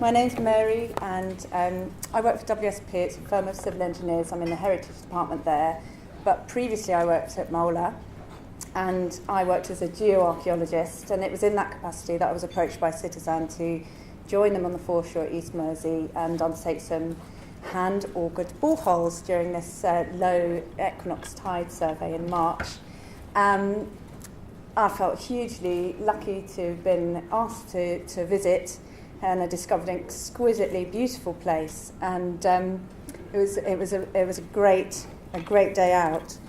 My name's Mary, and I work for WSP. It's a firm of civil engineers. I'm in the heritage department there, but previously I worked at Mola, and I worked as a geoarchaeologist, and it was in that capacity that I was approached by Citizan to join them on the foreshore at East Mersea and undertake some hand-augured boreholes during this low equinox tide survey in March. I felt hugely lucky to have been asked to visit, and I discovered an exquisitely beautiful place, and it was a great day out.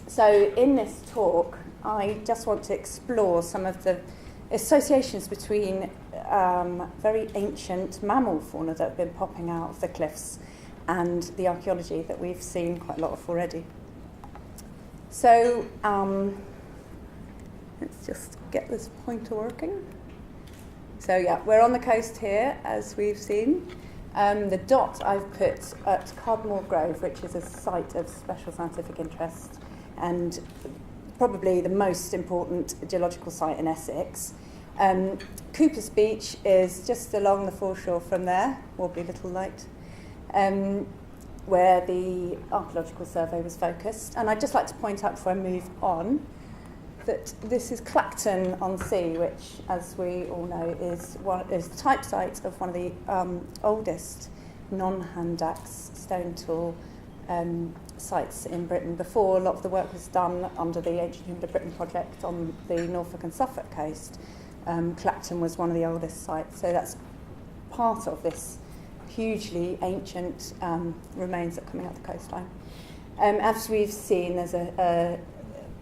So in this talk, I just want to explore some of the associations between very ancient mammal fauna that have been popping out of the cliffs and the archaeology that we've seen quite a lot of already. So let's just get this pointer working. So yeah, we're on the coast here, as we've seen. The dot I've put at Cardmore Grove, which is a site of special scientific interest and probably the most important geological site in Essex. Cooper's Beach is just along the foreshore from there, wobbly little light, where the Archaeological Survey was focused. And I'd just like to point out before I move on that this is Clacton-on-Sea, which, as we all know, is the type site of one of the oldest non-hand axe stone tool sites in Britain. Before a lot of the work was done under the Ancient Human of Britain project on the Norfolk and Suffolk coast, Clacton was one of the oldest sites. So that's part of this hugely ancient remains that are coming up the coastline. As we've seen, there's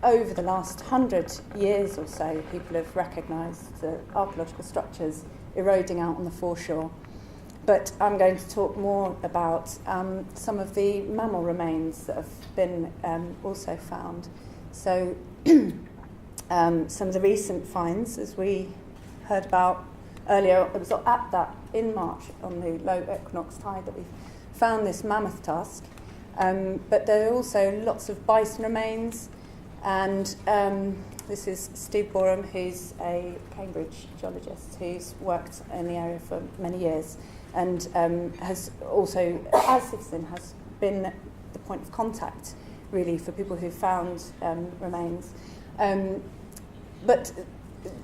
over the last 100 years or so, people have recognised the archaeological structures eroding out on the foreshore. But I'm going to talk more about some of the mammal remains that have been also found. So some of the recent finds, as we heard about earlier, it was at that in March on the low equinox tide that we found this mammoth tusk. But there are also lots of bison remains, and this is Steve Boreham, who's a Cambridge geologist who's worked in the area for many years, and has also, as Citizen, has been the point of contact really for people who found remains. But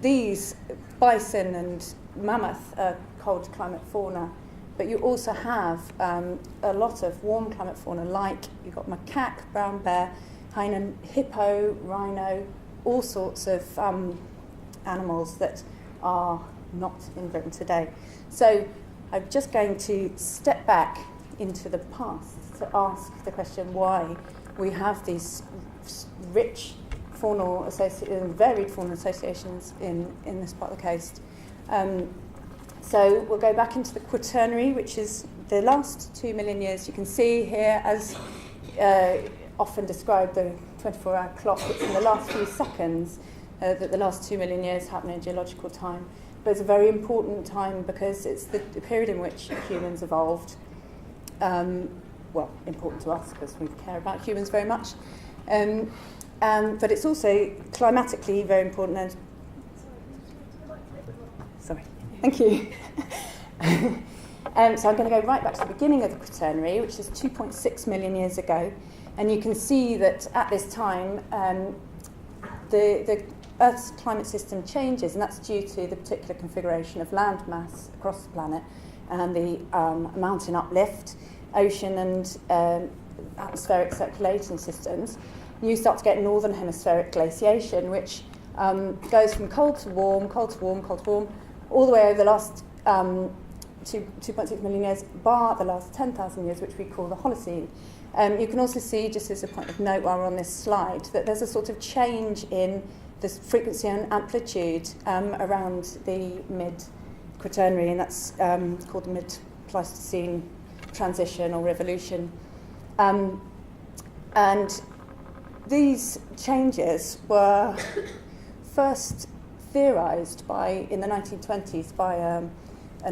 these bison and mammoth are cold climate fauna, but you also have a lot of warm climate fauna, like you've got macaque, brown bear, hyena, hippo, rhino, all sorts of animals that are not in Britain today. So I'm just going to step back into the past to ask the question why we have these rich faunal varied faunal associations in this part of the coast. So we'll go back into the Quaternary, which is the last 2 million years. You can see here, as often described, the 24-hour clock. It's in the last few seconds that the last 2 million years happen in geological time. But it's a very important time because it's the period in which humans evolved. Well, important to us because we care about humans very much. But it's also climatically very important. And sorry, thank you. So I'm going to go right back to the beginning of the Quaternary, which is 2.6 million years ago. And you can see that at this time, the Earth's climate system changes, and that's due to the particular configuration of land mass across the planet and the mountain uplift, ocean and atmospheric circulating systems. You start to get northern hemispheric glaciation, which goes from cold to warm, cold to warm, cold to warm, all the way over the last 2.6 million years, bar the last 10,000 years, which we call the Holocene. You can also see, just as a point of note while we're on this slide, that there's a sort of change in the frequency and amplitude around the mid-Quaternary, and that's called the mid-Pleistocene transition or revolution. And these changes were first theorised in the 1920s by an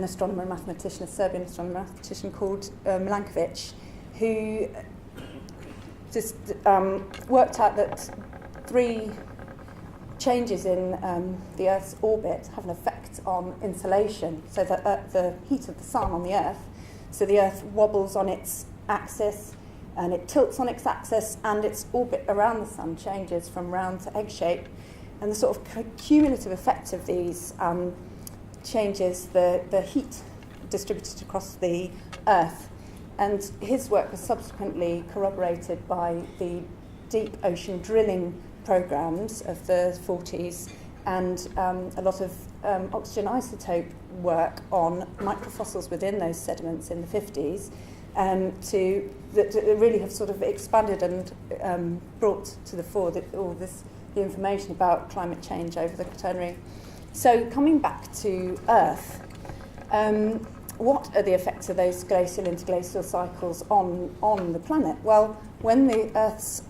astronomer and mathematician, a Serbian astronomer and mathematician called Milankovitch, who just worked out that 3 changes in the Earth's orbit have an effect on insolation, so that the heat of the sun on the Earth, so the Earth wobbles on its axis and it tilts on its axis, and its orbit around the sun changes from round to egg shape, and the sort of cumulative effect of these changes the heat distributed across the Earth. And his work was subsequently corroborated by the deep ocean drilling programs of the 40s and a lot of oxygen isotope work on microfossils within those sediments in the 50s that really have sort of expanded and brought to the fore the information about climate change over the Quaternary. So coming back to Earth, what are the effects of those glacial interglacial cycles on the planet? Well, when the Earth's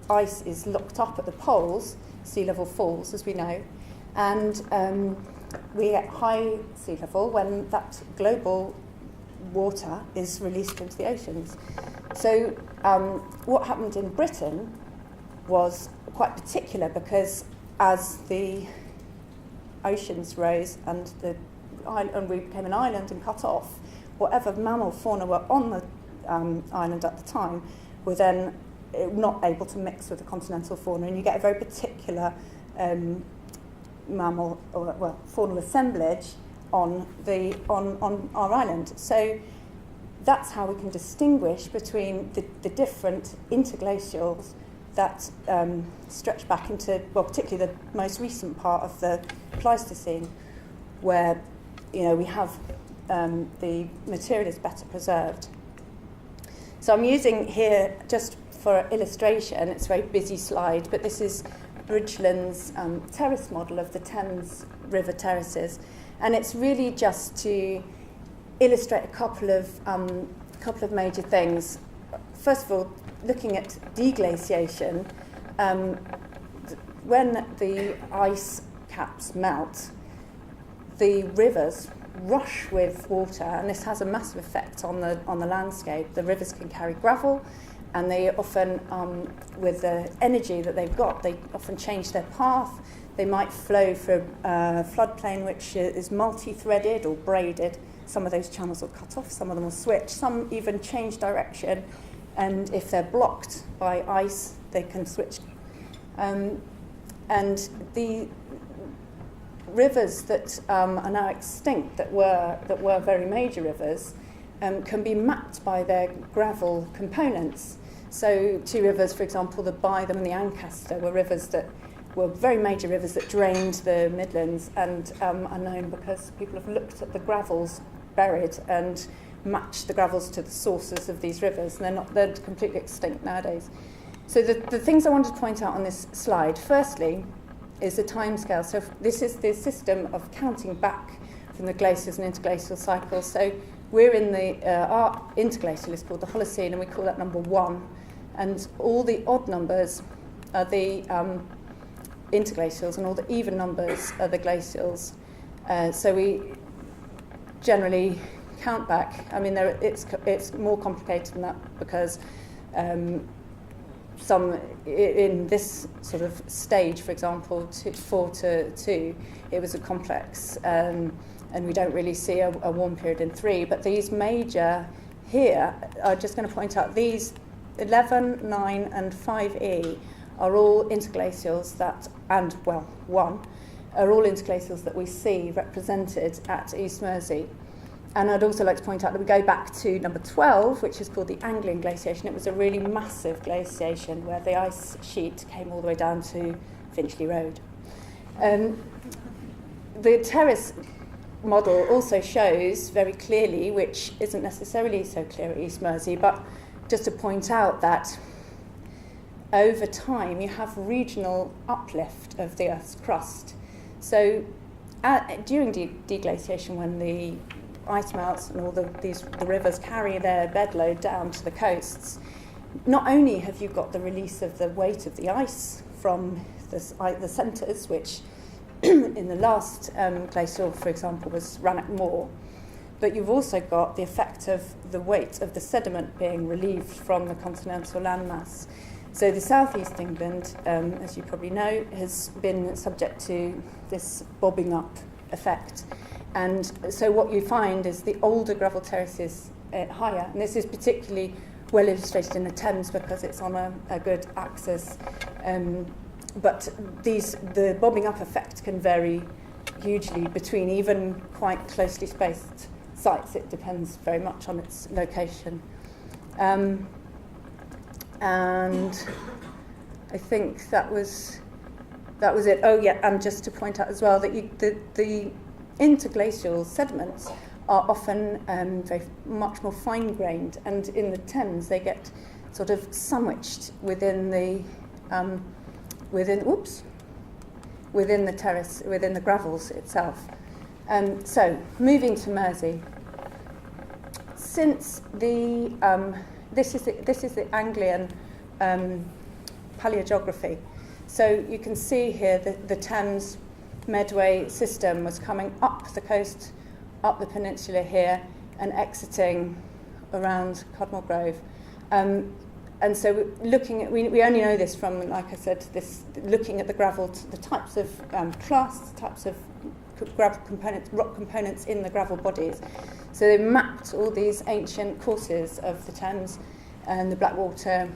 ice is locked up at the poles, sea level falls, as we know, and we get high sea level when that global water is released into the oceans. So what happened in Britain was quite particular, because as the oceans rose and we became an island and cut off, whatever mammal fauna were on the island at the time were then not able to mix with the continental fauna, and you get a very particular mammal or faunal assemblage on our island. So that's how we can distinguish between the different interglacials that stretch back into, well, particularly the most recent part of the Pleistocene, where we have the material is better preserved. So I'm using here, just for illustration, it's a very busy slide, but this is Bridgeland's terrace model of the Thames River terraces, and it's really just to illustrate a couple of major things. First of all, looking at deglaciation, when the ice caps melt, the rivers rush with water, and this has a massive effect on the landscape. The rivers can carry gravel, and they often, with the energy that they've got, they often change their path. They might flow through a floodplain which is multi-threaded or braided. Some of those channels will cut off, some of them will switch, some even change direction, and if they're blocked by ice, they can switch. And the rivers that are now extinct, that were very major rivers, can be mapped by their gravel components. So two rivers, for example, the Bytham and the Ancaster, were rivers that were very major rivers that drained the Midlands, and are known because people have looked at the gravels buried and matched the gravels to the sources of these rivers, and they're completely extinct nowadays. So the things I wanted to point out on this slide, firstly, is the timescale. So this is the system of counting back from the glaciers and interglacial cycles. So we're in our interglacial is called the Holocene, and we call that number 1. And all the odd numbers are the interglacials, and all the even numbers are the glacials. So we generally count back. I mean, it's more complicated than that, because some in this sort of stage, for example, 4 to 2, it was a complex, and we don't really see a warm period in 3. But these major here, I'm just going to point out these 11, 9, and 5e are all interglacials and 1 are all interglacials that we see represented at East Mersea. And I'd also like to point out that we go back to number 12, which is called the Anglian glaciation. It was a really massive glaciation where the ice sheet came all the way down to Finchley Road. The terrace model also shows very clearly, which isn't necessarily so clear at East Mersea, but just to point out that over time you have regional uplift of the Earth's crust. So during deglaciation, when the ice melts and all the rivers carry their bed load down to the coasts, not only have you got the release of the weight of the ice from the centres, which in the last glacial, for example, was Rannoch Moor, but you've also got the effect of the weight of the sediment being relieved from the continental landmass. So the southeast England, as you probably know, has been subject to this bobbing up effect. And so what you find is the older gravel terraces higher, and this is particularly well illustrated in the Thames because it's on a good axis. But the bobbing up effect can vary hugely between even quite closely spaced sites. It depends very much on its location. And I think that was it. Oh yeah, and just to point out as well that the interglacial sediments are often very much more fine-grained, and in the Thames they get sort of sandwiched within the within the terrace, within the gravels itself. So moving to Mersea. Since the this is the Anglian Paleogeography. So you can see here that the Thames Medway system was coming up the coast, up the peninsula here, and exiting around Cudmore Grove. And so looking at, we only know this from, like I said, looking at the gravel, the types of clasts, types of gravel components, rock components in the gravel bodies. So they mapped all these ancient courses of the Thames and the Blackwater.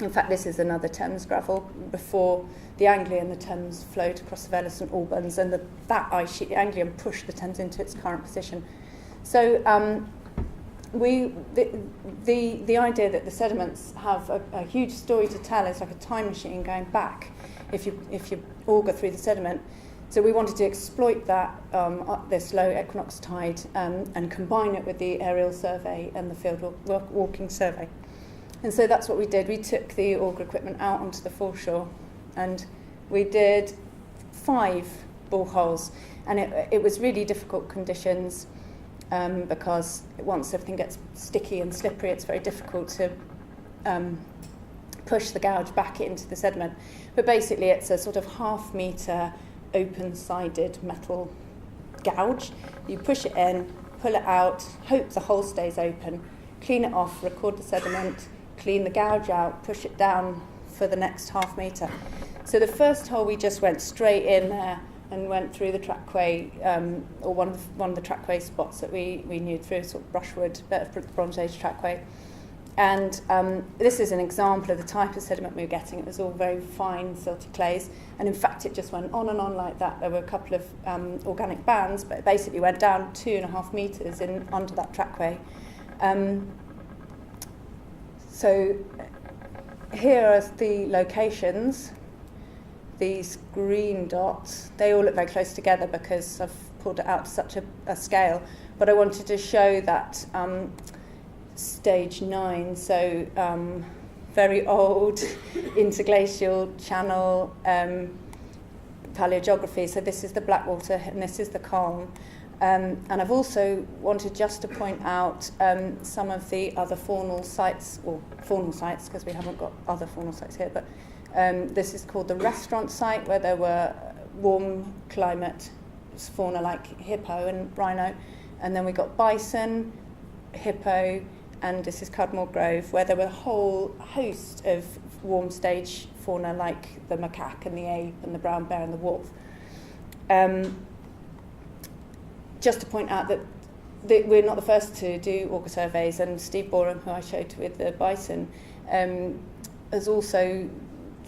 In fact, this is another Thames gravel before the Anglian. The Thames flowed across the Vale of St Albans, and that ice sheet, the Anglian, pushed the Thames into its current position. So the idea that the sediments have a huge story to tell is like a time machine going back if you auger through the sediment. So we wanted to exploit that at this low equinox tide and combine it with the aerial survey and the field walking survey. And so that's what we did. We took the auger equipment out onto the foreshore, and we did 5 boreholes. And it was really difficult conditions because once everything gets sticky and slippery, it's very difficult to push the gouge back into the sediment. But basically, it's a sort of half-metre open-sided metal gouge. You push it in, pull it out, hope the hole stays open, clean it off, record the sediment, clean the gouge out, push it down for the next half metre. So the first hole we just went straight in there and went through the trackway, or one of the trackway spots that we knew through, sort of brushwood, Bronze Age trackway. And this is an example of the type of sediment we were getting. It was all very fine, silty clays, and in fact it just went on and on like that. There were a couple of organic bands, but it basically went down 2.5 metres under that trackway. So here are the locations. These green dots, they all look very close together because I've pulled it out to such a scale, but I wanted to show that stage 9, so very old interglacial channel paleogeography. So this is the Blackwater and this is the Calm. And I've also wanted just to point out some of the other faunal sites, because we haven't got other faunal sites here, but this is called the restaurant site, where there were warm climate fauna like hippo and rhino, and then we got bison, hippo, and this is Cudmore Grove, where there were a whole host of warm stage fauna like the macaque and the ape and the brown bear and the wolf. Just to point out that we're not the first to do auger surveys, and Steve Borum, who I showed with the bison, has also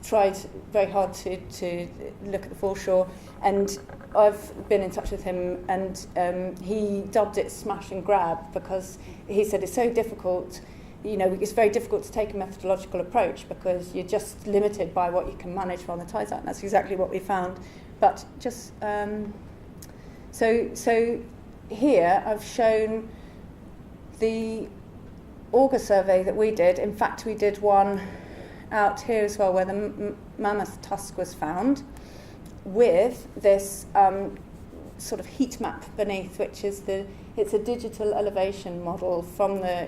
tried very hard to look at the foreshore, and I've been in touch with him, and he dubbed it smash and grab because he said it's so difficult, it's very difficult to take a methodological approach because you're just limited by what you can manage while the tide's out, and that's exactly what we found. But just so here I've shown the auger survey that we did. In fact, we did one out here as well, where the Mammoth tusk was found, with this sort of heat map beneath, which is it's a digital elevation model from the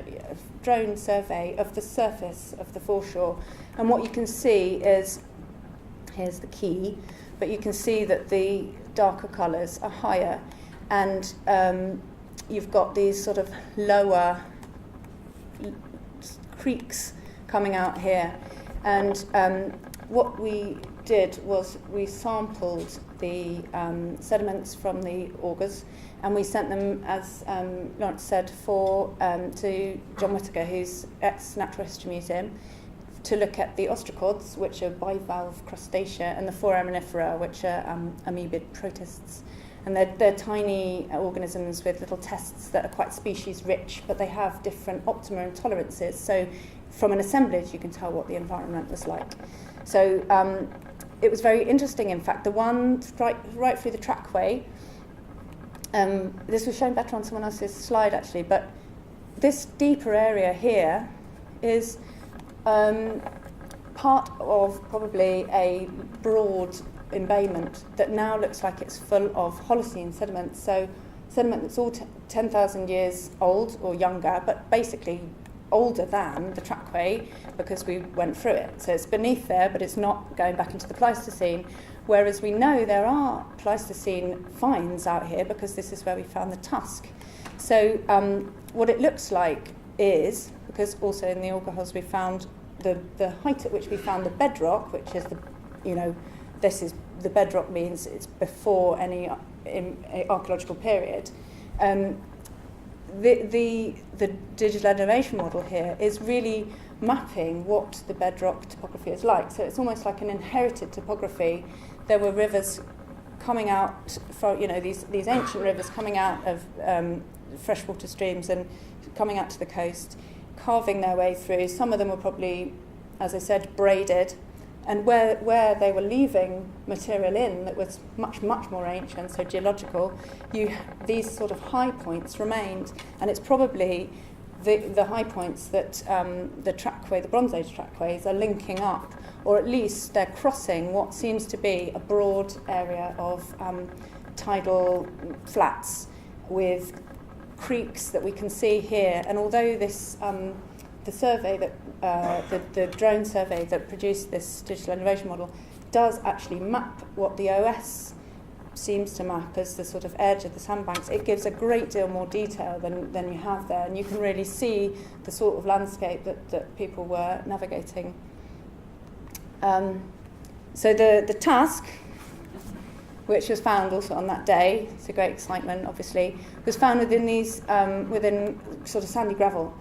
drone survey of the surface of the foreshore. And what you can see is, here's the key, but you can see that the darker colours are higher, and you've got these sort of lower creeks coming out here. And what we did was we sampled the sediments from the augurs, and we sent them, as Lawrence said, to John Whittaker, who's ex-Natural History Museum, to look at the ostracods, which are bivalve crustacea, and the foraminifera, which are amoebid protists. And they're tiny organisms with little tests that are quite species-rich, but they have different optima and tolerances. So from an assemblage, you can tell what the environment was like. So it was very interesting, in fact. The one right through the trackway, this was shown better on someone else's slide, actually, but this deeper area here is part of probably a broad embayment that now looks like it's full of Holocene sediment. So sediment that's all 10,000 years old or younger, but basically older than the trackway because we went through it. So it's beneath there, but it's not going back into the Pleistocene, whereas we know there are Pleistocene finds out here because this is where we found the Tusk. So what it looks like is, because also in the auger holes we found the height at which we found the bedrock, which is this is the bedrock, means it's before any archaeological period. The digital elevation model here is really mapping what the bedrock topography is like. So it's almost like an inherited topography. There were rivers coming out from, these ancient rivers coming out of freshwater streams and coming out to the coast, carving their way through. Some of them were probably, as I said, braided. And where they were leaving material in that was much, much more ancient, so geological, these sort of high points remained. And it's probably the high points that the trackway, the Bronze Age trackways, are linking up, or at least they're crossing what seems to be a broad area of tidal flats with creeks that we can see here. And although this the survey that the drone survey that produced this digital elevation model does actually map what the OS seems to map as the sort of edge of the sandbanks, it gives a great deal more detail than you have there, and you can really see the sort of landscape that people were navigating. So the Tusk, which was found also on that day, it's a great excitement obviously, was found within these within sort of sandy gravel.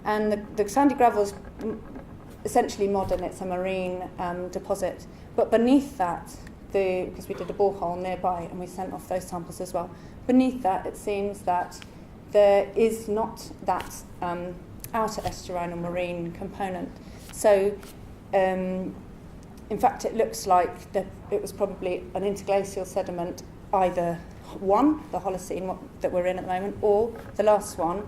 And the sandy gravel is essentially modern, it's a marine deposit. But beneath that, because we did a borehole nearby and we sent off those samples as well, beneath that it seems that there is not that outer estuarine or marine component. So in fact it looks like it was probably an interglacial sediment, either one, the Holocene that we're in at the moment, or the last one,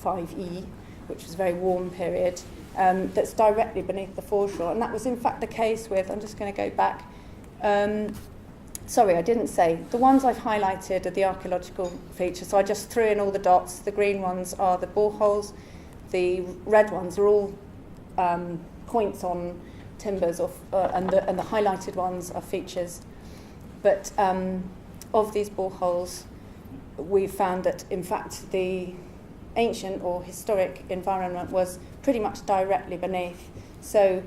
5E, which was a very warm period, that's directly beneath the foreshore. And that was in fact the case with, I'm just going to go back, sorry, I didn't say, the ones I've highlighted are the archaeological features, so I just threw in all the dots. The green ones are the boreholes, the red ones are all points on timbers, and the highlighted ones are features. But of these boreholes, we found that in fact the ancient or historic environment was pretty much directly beneath. So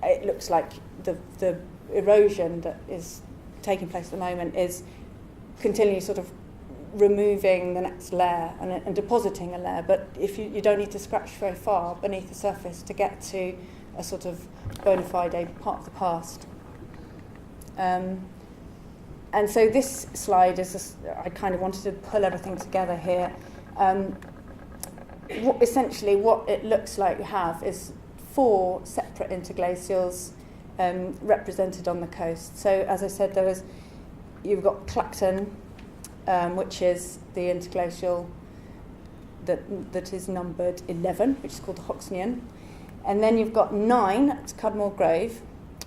it looks like the erosion that is taking place at the moment is continually sort of removing the next layer and depositing a layer. But if you don't need to scratch very far beneath the surface to get to a sort of bona fide part of the past. And so this slide is I kind of wanted to pull everything together here. Essentially what it looks like you have is 4 separate interglacials represented on the coast. So as I said, you've got Clacton, which is the interglacial that is numbered 11, which is called the Hoxnean. And then you've got 9 at Cudmore Grove,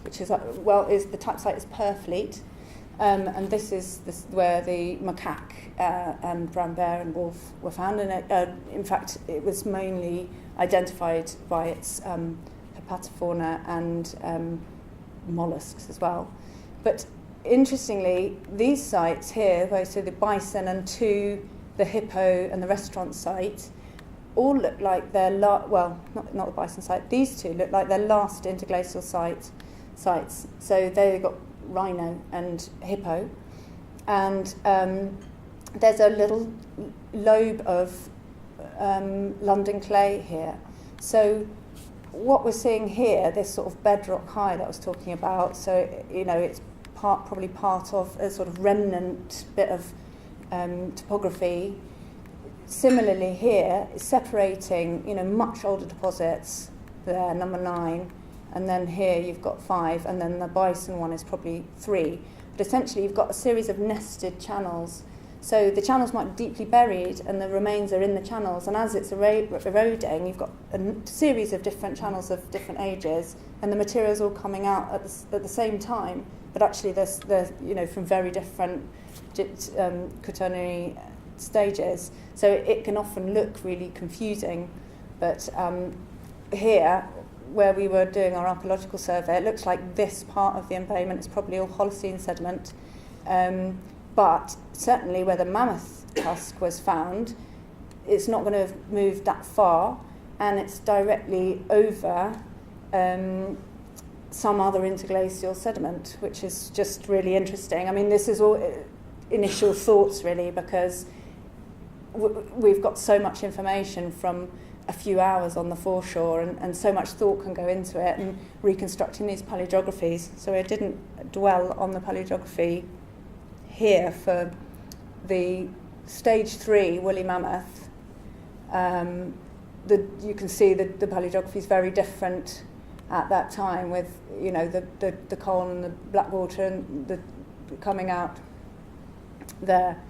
which is the type site is Purfleet. And this is where the macaque and brown bear and wolf were found. And in fact, it was mainly identified by its hepatofauna and mollusks as well. But interestingly, these sites here, so the bison and 2, the hippo and the restaurant site, all look like they're, well, not the bison site, these two look like their last interglacial sites. So they've got rhino and hippo. And there's a little lobe of London clay here. So what we're seeing here, this sort of bedrock high that I was talking about, so, you know, it's probably part of a sort of remnant bit of topography. Similarly here, separating, you know, much older deposits there, number 9, and then here you've got 5, and then the bison one is probably 3. But essentially you've got a series of nested channels. So the channels might be deeply buried and the remains are in the channels, and as it's eroding, you've got a series of different channels of different ages, and the material's all coming out at the same time, but actually they're you know, from very different Quaternary stages. So it can often look really confusing. But here, where we were doing our archaeological survey, it looks like this part of the embayment is probably all Holocene sediment. But certainly where the Mammoth tusk was found, it's not going to have moved that far, and it's directly over some other interglacial sediment, which is just really interesting. I mean, this is all initial thoughts, really, because we've got so much information from a few hours on the foreshore, and so much thought can go into it, and reconstructing these paleogeographies. So I didn't dwell on the paleogeography here for the stage 3 woolly mammoth. You can see the paleogeography is very different at that time, with, you know, the coal and the black water and the coming out there.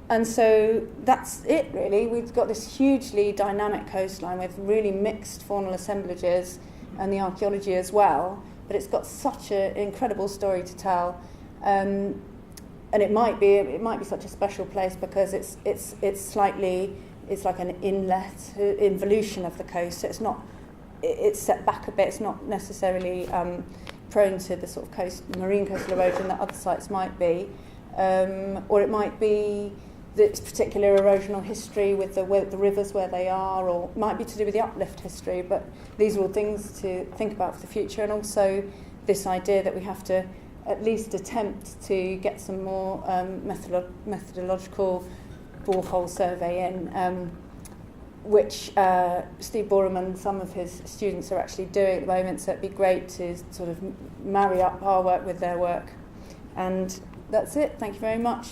And so that's it, really. We've got this hugely dynamic coastline with really mixed faunal assemblages, and the archaeology as well. But it's got such an incredible story to tell, and it might be such a special place because it's like an inlet, involution of the coast. So it's set back a bit. It's not necessarily prone to the sort of marine coastal erosion that other sites might be, or it might be its particular erosional history with the rivers where they are, or might be to do with the uplift history. But these are all things to think about for the future, and also this idea that we have to at least attempt to get some more methodological borehole survey in, which Steve Boreham and some of his students are actually doing at the moment, so it'd be great to sort of marry up our work with their work. And that's it. Thank you very much.